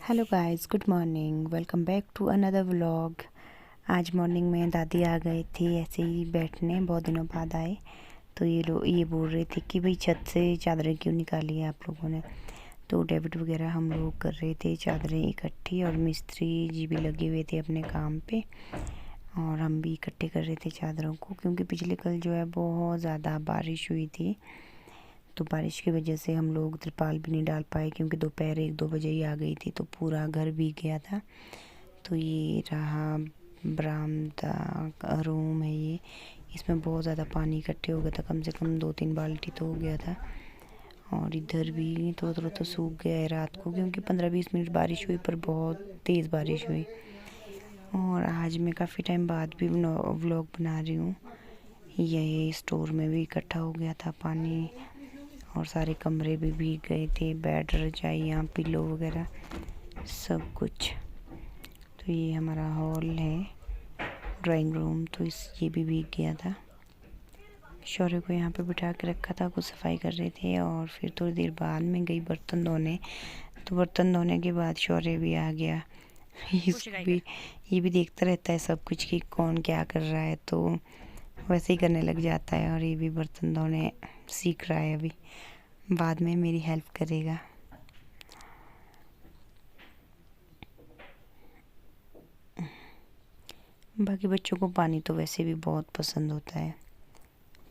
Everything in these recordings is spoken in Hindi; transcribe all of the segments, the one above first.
Hello guys, good morning. Welcome back to another vlog. आज मॉर्निंग में दादी आ गए थे ऐसे ही बैठने, बहुत दिनों बाद आए। तो ये बोल रहे थे कि भाई छत से चादरें क्यों निकाली है आप लोगों ने। तो डेविड वगैरह हम लोग कर रहे थे चादरें इकट्ठी, और मिस्त्री जी भी लगे हुए थे अपने काम पे, और हम भी इकट्ठे कर रहे थे चादरों को, क्योंकि पिछले कल जो है बहुत ज़्यादा बारिश हुई थी। तो बारिश की वजह से हम लोग तिरपाल भी नहीं डाल पाए, क्योंकि दोपहर 1-2 बजे ही आ गई थी, तो पूरा घर भीग गया था। तो ये रहा बरामदा का रूम है ये। इसमें बहुत ज़्यादा पानी इकट्ठे हो गया था, कम से कम 2-3 बाल्टी तो हो गया था। और इधर भी थोड़ा थोड़ा तो सूख गया है रात को, क्योंकि 15-20 मिनट बारिश हुई, पर बहुत तेज़ बारिश हुई। और आज मैं काफ़ी टाइम बाद भी व्लॉग बना रही हूँ। ये स्टोर में भी इकट्ठा हो गया था पानी, और सारे कमरे भी भीग गए थे, बेड, रजाइयाँ, पिलो वगैरह सब कुछ। तो ये हमारा हॉल है, ड्राइंग रूम, तो ये भी भीग गया था। शौर्य को यहाँ पे बिठा के रखा था, कुछ सफाई कर रहे थे, और फिर थोड़ी देर बाद में गई बर्तन धोने। तो बर्तन धोने के बाद शौर्य भी आ गया। ये भी देखता रहता है सब कुछ कि कौन क्या कर रहा है, तो वैसे ही करने लग जाता है। और ये भी बर्तन धोने सीख रहा है, अभी बाद में मेरी हेल्प करेगा। बाकी बच्चों को पानी तो वैसे भी बहुत पसंद होता है।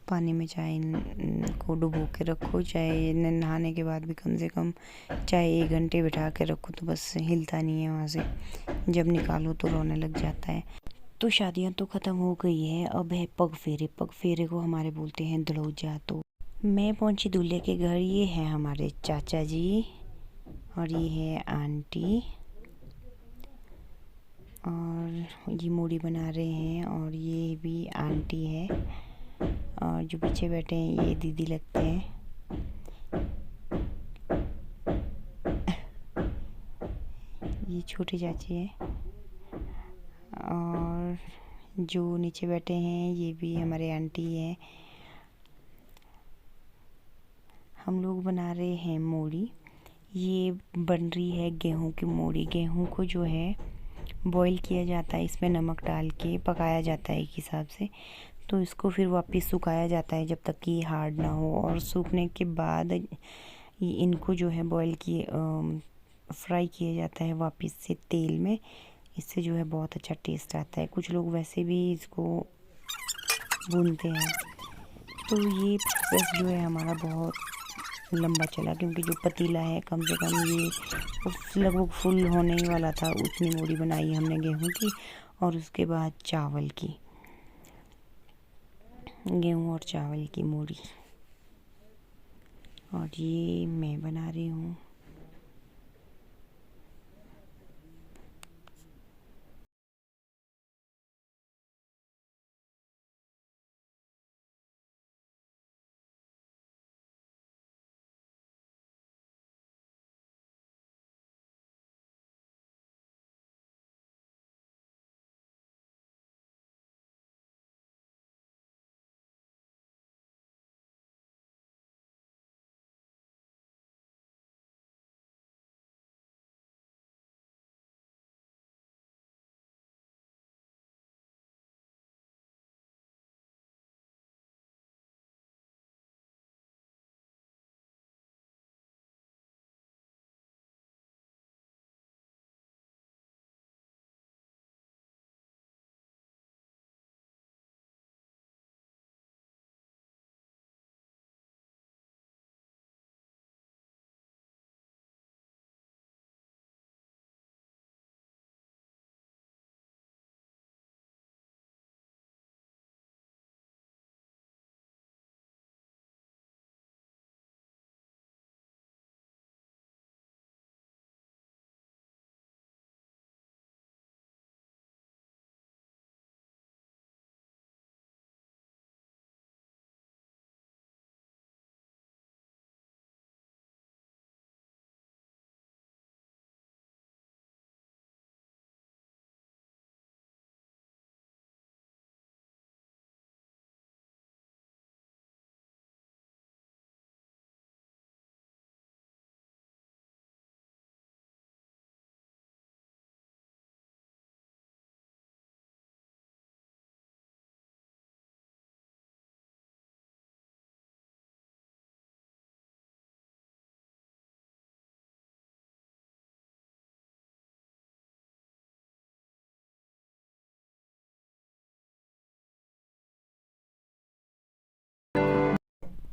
पानी में चाहे इनको डुबो के रखो, चाहे इन्हें नहाने के बाद भी कम से कम चाहे 1 घंटे बिठा के रखो, तो बस हिलता नहीं है वहाँ से। जब निकालो तो रोने लग जाता है। तो शादियाँ तो ख़त्म हो गई है, अब है पग फेरे। पग फेरे को हमारे बोलते हैं दड़ौजा। तो मैं पहुँची दूल्हे के घर। ये हैं हमारे चाचा जी, और ये है आंटी, और ये मूढ़ी बना रहे हैं, और ये भी आंटी है, और जो पीछे बैठे हैं ये दीदी लगते हैं। ये छोटे चाची हैं, और जो नीचे बैठे हैं ये भी हमारे आंटी हैं। हम लोग बना रहे हैं मूढ़ी। ये बन रही है गेहूं की मूढ़ी। गेहूं को जो है बॉईल किया जाता है, इसमें नमक डाल के पकाया जाता है एक हिसाब से। तो इसको फिर वापस सुखाया जाता है जब तक कि हार्ड ना हो, और सूखने के बाद इनको जो है बॉईल किए फ्राई किया जाता है वापस से तेल में। इससे जो है बहुत अच्छा टेस्ट आता है। कुछ लोग वैसे भी इसको भूनते हैं। तो ये प्रोसेस जो है हमारा बहुत लंबा चला, क्योंकि जो पतीला है कम से कम ये लगभग फुल होने ही वाला था। उतनी मूढ़ी बनाई हमने गेहूं की, और उसके बाद चावल की, गेहूं और चावल की मूढ़ी। और ये मैं बना रही हूँ।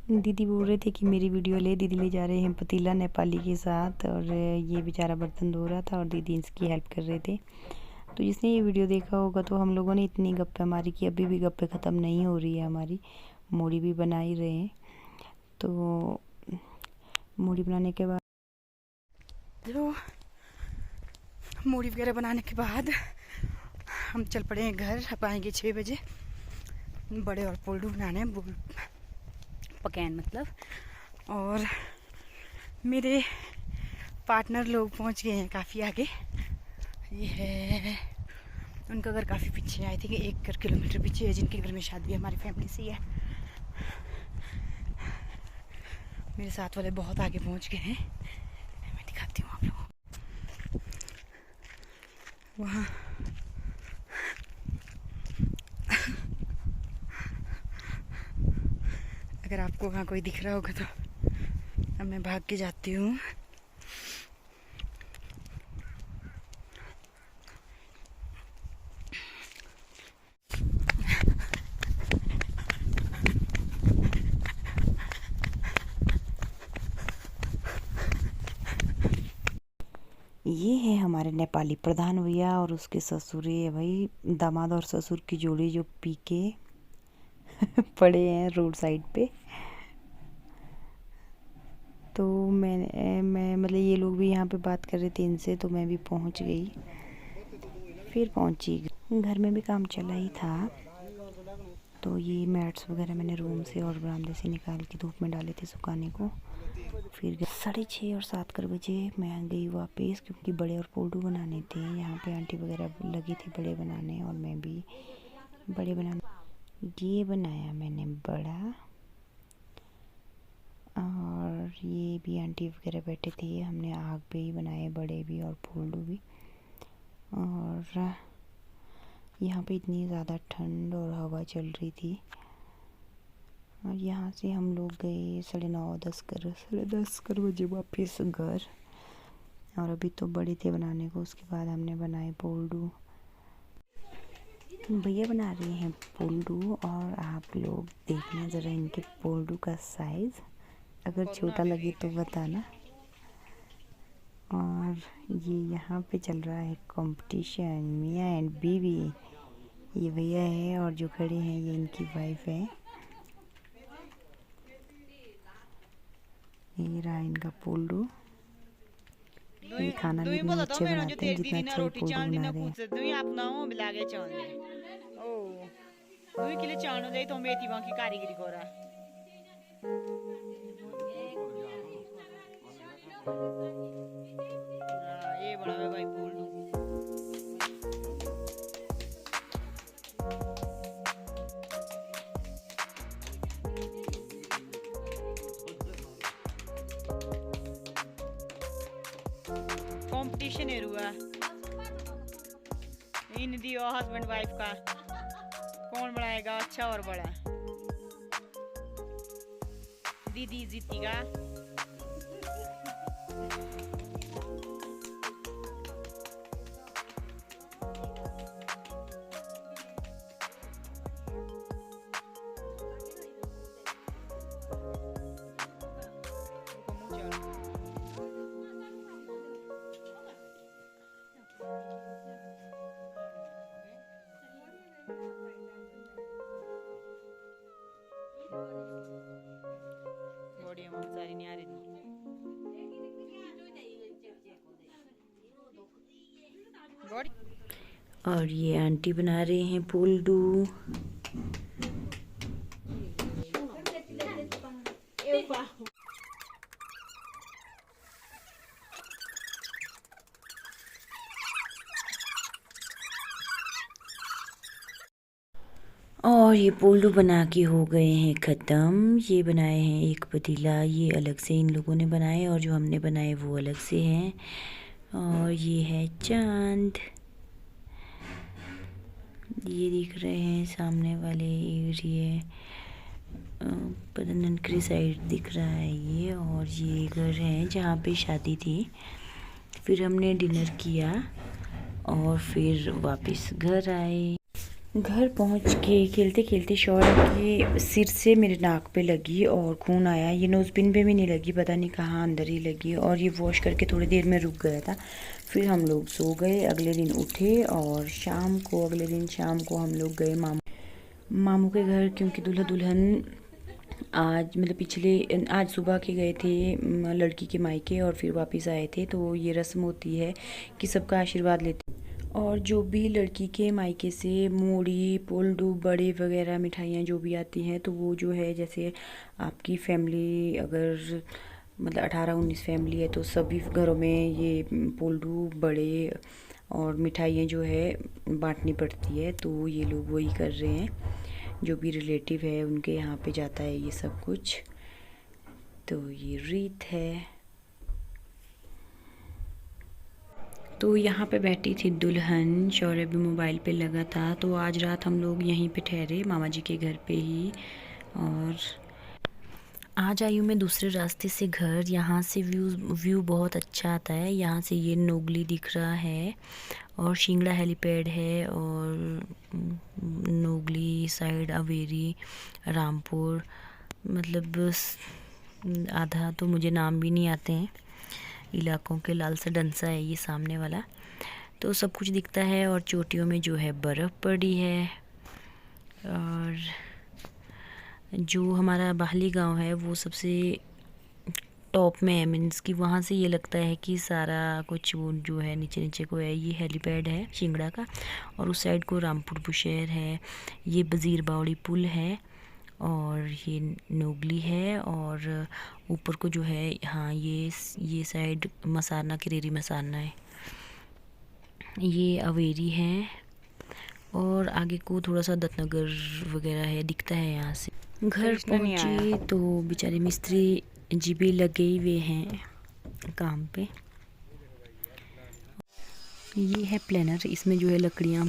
दीदी बोल रहे थे कि मेरी वीडियो ले। दीदी ले जा रहे हैं पतीला नेपाली के साथ, और ये बेचारा बर्तन धो रहा था और दीदी इसकी हेल्प कर रहे थे। तो जिसने ये वीडियो देखा होगा तो हम लोगों ने इतनी गप्पे मारी कि अभी भी गप्पे ख़त्म नहीं हो रही है हमारी। मूढ़ी भी बना ही रहे हैं। तो मूढ़ी बनाने के बाद मूढ़ी वगैरह बनाने के बाद हम चल पड़े हैं घर। अब आएंगे 6 बजे बड़े और पोल्डू बनाने, पकैन मतलब। और मेरे पार्टनर लोग पहुंच गए हैं काफ़ी आगे। ये है उनका घर, काफ़ी पीछे, आई थिंक 1 किलोमीटर पीछे है, जिनके घर में शादी है हमारी फैमिली से ही है। मेरे साथ वाले बहुत आगे पहुंच गए हैं, मैं दिखाती हूँ आप लोगों को। वहाँ अगर आपको वहाँ कोई दिख रहा होगा तो अब मैं भाग के जाती हूँ। ये है हमारे नेपाली प्रधान भैया और उसके ससुर है भाई, दामाद और ससुर की जोड़ी जो पी के पड़े हैं रोड साइड पे। तो मैं मतलब ये लोग भी यहाँ पे बात कर रहे थे इनसे, तो मैं भी पहुँच गई, फिर पहुँची। घर में भी काम चला ही था। तो ये मैट्स वगैरह मैंने रूम से और बरामदे से निकाल के धूप में डाले थे सुखाने को। फिर 6:30 और 7 बजे मैं गई वापस, क्योंकि बड़े और पोल्डू बनाने थे। यहाँ पे आंटी वगैरह लगी थी बड़े बनाने और मैं भी बड़े बनाने। ये बनाया मैंने बड़ा, और ये भी आंटी वगैरह बैठे थे। हमने आग पे ही बनाए, बड़े भी और पोल्डू भी। और यहाँ पे इतनी ज़्यादा ठंड और हवा चल रही थी। और यहाँ से हम लोग गए 9:30 बजे वापस घर। और अभी तो बड़े थे बनाने को, उसके बाद हमने बनाए पोल्डू। भैया बना रहे हैं पोल्डू, और आप लोग देखना ज़रा इनके पोल्डू का साइज़, अगर छोटा लगे तो बताना। और ये यहाँ पे चल रहा है कंपटीशन, मियाँ एंड बीवी। ये भैया है और जो खड़े हैं ये इनकी वाइफ है। ये रहा इनका पोल्डू। ये खाना भी इतने अच्छे बनाते हैं जितना अच्छा ये पोल्डू बना रहे हैं। ये बड़ा है भाई पोल्डू। कंपटीशन है रुआ इन दी और हस्बैंड वाइफ का, कौन बनाएगा अच्छा और बड़ा। दीदी जीतेगा। और ये आंटी बना रहे हैं पोल्डू। और ये पोल्डू बना के हो गए हैं ख़त्म। ये बनाए हैं एक पतीला, ये अलग से इन लोगों ने बनाए, और जो हमने बनाए वो अलग से हैं। और ये है चांद, ये दिख रहे हैं सामने वाले एरिए, ननकरी साइड दिख रहा है ये। और ये घर है जहाँ पे शादी थी। फिर हमने डिनर किया और फिर वापस घर आए। घर पहुंच के खेलते खेलते शौर्य के सिर से मेरे नाक पे लगी और खून आया। ये नोज़पिन पे भी नहीं लगी, पता नहीं कहाँ अंदर ही लगी, और ये वॉश करके थोड़ी देर में रुक गया था। फिर हम लोग सो गए। अगले दिन उठे और अगले दिन शाम को हम लोग गए मामू के घर, क्योंकि दूल्हा दुल्हन आज मतलब आज सुबह के गए थे लड़की के मायके और फिर वापस आए थे। तो ये रस्म होती है कि सबका आशीर्वाद लेते, और जो भी लड़की के मायके से मूढ़ी पोल्डू बड़े वगैरह मिठाइयाँ जो भी आती हैं, तो वो जो है जैसे आपकी फैमिली अगर मतलब 18-19 फैमिली है तो सभी घरों में ये पोल्डू बड़े और मिठाइयाँ जो है बांटनी पड़ती है। तो ये लोग वही कर रहे हैं, जो भी रिलेटिव है उनके यहाँ पे जाता है ये सब कुछ। तो ये रीत है। तो यहाँ पे बैठी थी दुल्हन, शौर्य भी मोबाइल पे लगा था। तो आज रात हम लोग यहीं पे ठहरे मामा जी के घर पे ही। और आज आई हूँ मैं दूसरे रास्ते से घर। यहाँ से व्यू बहुत अच्छा आता है। यहाँ से ये नोगली दिख रहा है और शिंगड़ा हेलीपैड है, और नोगली साइड अवेरी रामपुर, मतलब आधा तो मुझे नाम भी नहीं आते हैं इलाकों के। लाल सा डंसा है ये सामने वाला, तो सब कुछ दिखता है। और चोटियों में जो है बर्फ़ पड़ी है। और जो हमारा बाहली गांव है वो सबसे टॉप में है, मीन्स कि वहाँ से ये लगता है कि सारा कुछ वो जो है नीचे नीचे को है। ये हेलीपैड है शिंगड़ा का, और उस साइड को रामपुर बुशहर है, ये बजीर बावड़ी पुल है, और ये नोगली है, और ऊपर को जो है हाँ ये साइड मसारना किरेरी मसारना है, ये अवेरी है, और आगे को थोड़ा सा दत्तनगर वगैरह है दिखता है। यहाँ से घर पहुँचे तो बेचारे मिस्त्री जी भी लगे हुए हैं काम पे। ये है प्लानर, इसमें जो है लकड़ियाँ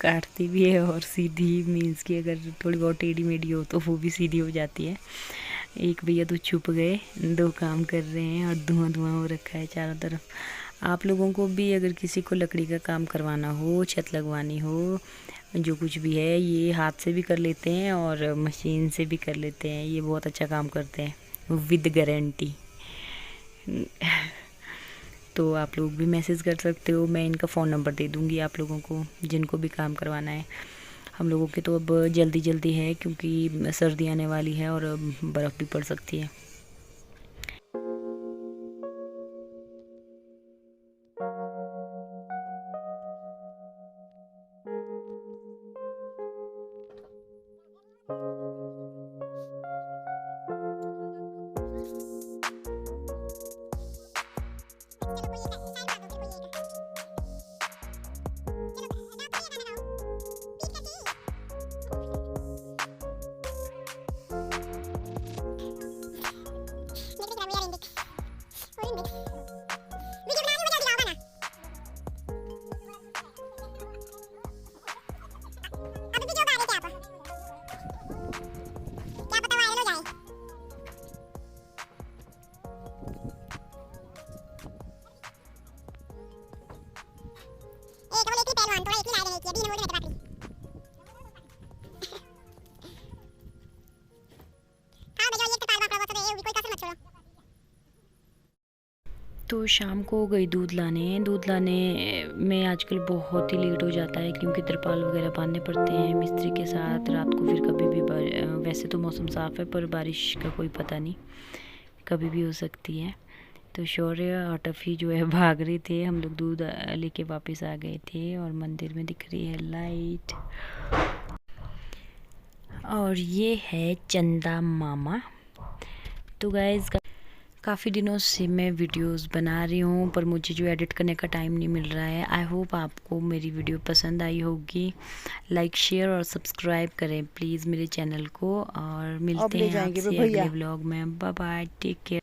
काटती भी है और सीधी, मीन्स कि अगर थोड़ी बहुत टेढ़ी मेढ़ी हो तो वो भी सीधी हो जाती है। एक भैया तो छुप गए, दो काम कर रहे हैं और धुआं धुआं हो रखा है चारों तरफ। आप लोगों को भी अगर किसी को लकड़ी का काम करवाना हो, छत लगवानी हो, जो कुछ भी है, ये हाथ से भी कर लेते हैं और मशीन से भी कर लेते हैं। ये बहुत अच्छा काम करते हैं विद गारंटी। तो आप लोग भी मैसेज कर सकते हो, मैं इनका फ़ोन नंबर दे दूँगी आप लोगों को जिनको भी काम करवाना है। हम लोगों के तो अब जल्दी जल्दी है क्योंकि सर्दी आने वाली है और बर्फ़ भी पड़ सकती है। तो शाम को गई दूध लाने में आजकल बहुत ही लेट हो जाता है क्योंकि तिरपाल वगैरह बांधने पड़ते हैं मिस्त्री के साथ रात को। फिर कभी भी वैसे तो मौसम साफ़ है पर बारिश का कोई पता नहीं, कभी भी हो सकती है। तो शौर्य और टफ़ी जो है भाग रहे थे, हम लोग दूध लेके वापस आ गए थे। और मंदिर में दिख रही है लाइट। और ये है चंदा मामा। तो गाइस काफ़ी दिनों से मैं वीडियोस बना रही हूँ पर मुझे जो एडिट करने का टाइम नहीं मिल रहा है। आई होप आपको मेरी वीडियो पसंद आई होगी। लाइक शेयर और सब्सक्राइब करें प्लीज़ मेरे चैनल को, और मिलते हैं आपसे अगले व्लॉग में। Bye bye, take care.